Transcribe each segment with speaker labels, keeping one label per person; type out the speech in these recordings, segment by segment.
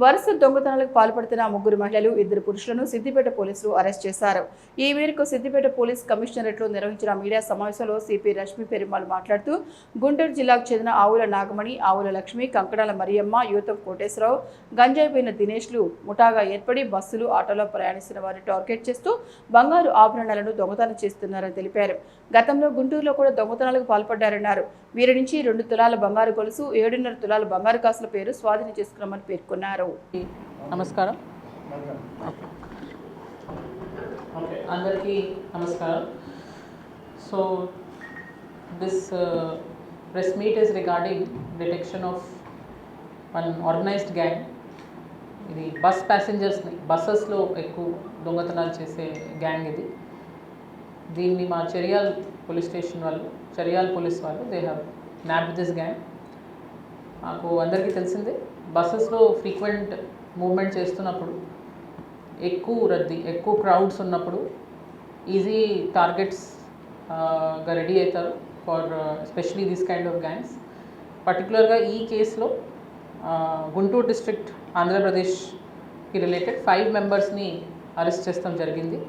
Speaker 1: వరుస దొంగతనాలకు పాల్పడుతున్న ముగ్గురు మహిళలు, ఇద్దరు పురుషులను సిద్దిపేట పోలీసులు అరెస్ట్ చేశారు. ఈ మేరకు సిద్దిపేట పోలీస్ కమిషనరేట్లో నిర్వహించిన మీడియా సమావేశంలో సిపి రష్మి పెరుమాళ్ మాట్లాడుతూ, గుంటూరు జిల్లాకు చెందిన ఆవుల నాగమణి, ఆవుల లక్ష్మి, కంకణాల మరియమ్మ, యూతం కోటేశ్వరరావు, గంజాయిపోయిన దినేష్లు ముఠాగా ఏర్పడి బస్సులు, ఆటోలో ప్రయాణిస్తున్న వారిని టార్గెట్ చేస్తూ బంగారు ఆభరణాలను దొంగతనం చేస్తున్నారని తెలిపారు. గతంలో గుంటూరులో కూడా దొంగతనాలకు పాల్పడ్డారన్నారు. వీరి నుంచి 2 తులాల బంగారు గొలుసు, 7.5 తులాల బంగారు కాసుల పేరు స్వాధీనం చేసుకున్నామని పేర్కొన్నారు.
Speaker 2: నమస్కారం. అందరికీ నమస్కారం. So this press meet is regarding detection of one organised gang. ఇది బస్ ప్యాసింజర్స్ని బస్సెస్లో ఎక్కువ దొంగతనాలు చేసే గ్యాంగ్ ఇది. దీన్ని మా చర్యాల్ పోలీస్ స్టేషన్ వాళ్ళు, చర్యాల్ పోలీస్ వాళ్ళు, దే హ్యావ్ నాప్డ్ దిస్ గ్యాంగ్. మాకు అందరికీ తెలిసిందే, బస్సెస్లో ఫ్రీక్వెంట్ మూవ్మెంట్ చేస్తున్నప్పుడు ఎక్కువ రద్దీ, ఎక్కువ క్రౌడ్స్ ఉన్నప్పుడు ఈజీ టార్గెట్స్గా రెడీ అవుతారు for especially this kind of gangs. పర్టికులర్గా ఈ కేసులో గుంటూరు డిస్ట్రిక్ట్ ఆంధ్రప్రదేశ్కి రిలేటెడ్ 5 మెంబర్స్ని అరెస్ట్ చేస్తాం జరిగింది.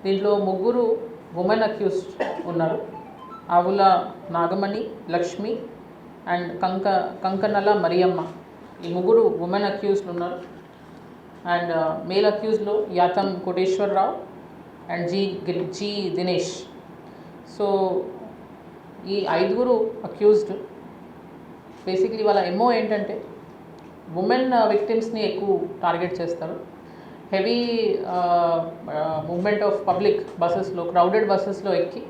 Speaker 2: దీంట్లో 3 ఉమెన్ అక్యూస్డ్ ఉన్నారు. ఆవుల నాగమణి, లక్ష్మి అండ్ కంకణాల మరియమ్మ, ఈ 3 ఉమెన్ అక్యూజ్డ్ ఉన్నారు. అండ్ మేల్ అక్యూజ్లో Yutham Koteswararao and G Dinesh. So ఈ 5 అక్యూజ్డ్ బేసిక్లీ వాళ్ళ ఎంఓ ఏంటంటే ఉమెన్ విక్టిమ్స్ని ఎక్కువ టార్గెట్ చేస్తారు. హెవీ మూవ్మెంట్ ఆఫ్ పబ్లిక్ బస్సెస్లో, క్రౌడెడ్ బస్సెస్లో ఎక్కి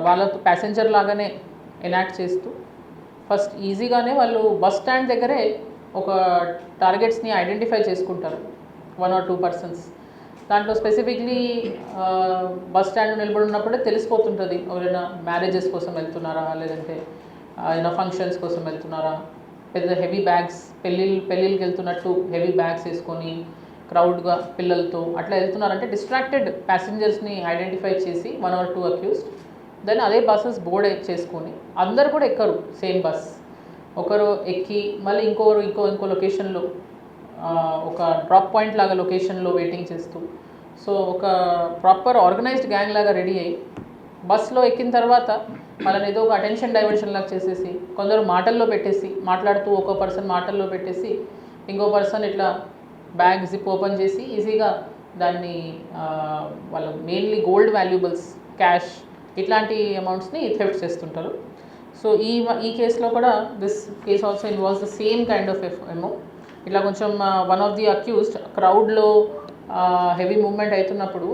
Speaker 2: వాళ్ళతో ప్యాసింజర్ లాగానే ఎనాక్ట్ చేస్తూ ఫస్ట్ ఈజీగానే వాళ్ళు బస్ స్టాండ్ దగ్గరే ఒక టార్గెట్స్ని ఐడెంటిఫై చేసుకుంటారు, 1 or 2 పర్సన్స్. దాంట్లో స్పెసిఫిక్లీ బస్ స్టాండ్ నిలబడి ఉన్నప్పుడే తెలిసిపోతుంటుంది ఎవరైనా మ్యారేజెస్ కోసం వెళ్తున్నారా, లేదంటే ఏదైనా ఫంక్షన్స్ కోసం వెళ్తున్నారా, పెద్ద హెవీ బ్యాగ్స్, పెళ్ళిళ్ళకి వెళ్తున్నట్టు హెవీ బ్యాగ్స్ వేసుకొని క్రౌడ్గా పిల్లలతో అట్లా వెళ్తున్నారంటే డిస్ట్రాక్టెడ్ ప్యాసింజర్స్ని ఐడెంటిఫై చేసి 1 or 2 అక్యూస్డ్. దెన్ అదే బస్సెస్ బోర్డ్ చేసుకొని అందరు కూడా ఎక్కరు సేమ్ బస్, ఒకరు ఎక్కి మళ్ళీ ఇంకో లొకేషన్లో ఒక డ్రాప్ పాయింట్ లాగా లొకేషన్లో వెయిటింగ్ చేస్తూ, సో ఒక ప్రాపర్ ఆర్గనైజ్డ్ గ్యాంగ్ లాగా రెడీ అయ్యి బస్లో ఎక్కిన తర్వాత వాళ్ళని ఏదో ఒక అటెన్షన్ డైవర్షన్ లాగా చేసేసి కొందరు మాటల్లో పెట్టేసి, మాట్లాడుతూ ఒక పర్సన్ మాటల్లో పెట్టేసి ఇంకో పర్సన్ ఇట్లా బ్యాగ్ జిప్ ఓపెన్ చేసి ఈజీగా దాన్ని వాళ్ళు మెయిన్లీ గోల్డ్ వాల్యుబుల్స్, క్యాష్ ఇట్లాంటి అమౌంట్స్ని థెఫ్ట్ చేస్తుంటారు. సో ఈ కేసులో కూడా this case also involves the same kind of MO. ఇట్లా కొంచెం వన్ ఆఫ్ ది అక్యూజ్డ్ క్రౌడ్లో హెవీ మూవ్మెంట్ అవుతున్నప్పుడు